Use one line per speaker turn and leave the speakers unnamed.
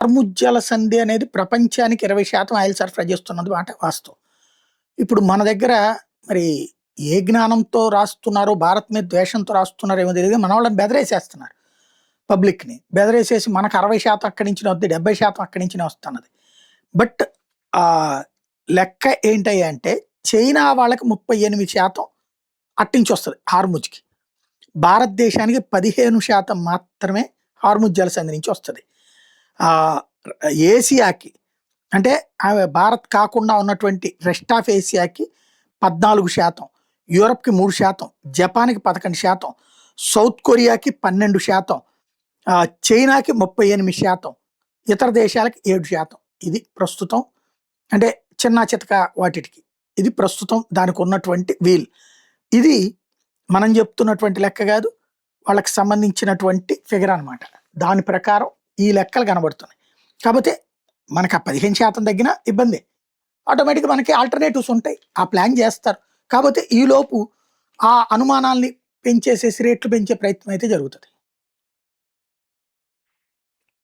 హార్ముజ్జల సంధి అనేది ప్రపంచానికి 20% ఆయిల్ సరఫరా చేస్తున్నది మాట వాస్తవం. ఇప్పుడు మన దగ్గర మరి ఏ జ్ఞానంతో రాస్తున్నారో, భారత్ మీద ద్వేషంతో రాస్తున్నారో ఏమో తెలియదు. మన వాళ్ళని బెదిరేసేస్తున్నారు. పబ్లిక్‌ని. బెదిరేసేసి మనకు 60% అక్కడి నుంచినే వద్ది, 70% అక్కడి నుంచినే వస్తున్నది. బట్ లెక్క ఏంటయ్యా అంటే చైనా వాళ్ళకి 38% అట్నుంచి వస్తది హార్ముజ్‌కి. భారతదేశానికి 15% మాత్రమే హార్ముజ్ జలసంధి నుంచి వస్తది. ఆహ్, ఏసియాకి అంటే భారత్ కాకుండా ఉన్నటువంటి రెస్ట్ ఆఫ్ ఏసియాకి 14%, యూరప్‌కి 3%, జపాన్‌కి 11%, సౌత్ కొరియాకి 12%, చైనాకి 38%, ఇతర దేశాలకి 7%. ఇది ప్రస్తుతం అంటే చిన్నా చితకా వాటిటికి. ఇది ప్రస్తుతం దానికున్నటువంటి వీల్. ఇది మనం చెప్తున్నటువంటి లెక్క గాదు. వాళ్ళకి సంబంధించినటువంటి ఫిగర్ అనమాట. దాని ప్రకారం ఈ లెక్కలు కనబడుతున్నాయి. కాపోతే మనకు ఆ 15% తగ్గినా ఇబ్బందే. ఆటోమేటిక్‌గా మనకి ఆల్టర్‌నేటివ్స్ ఉంటాయి. ఆ ప్లాన్ చేస్తారు. కాపోతే ఈలోపు ఆ అనుమానాల్ని పెంచేసేసి రేట్లు పెంచే ప్రయత్నం అయితే జరుగుతది.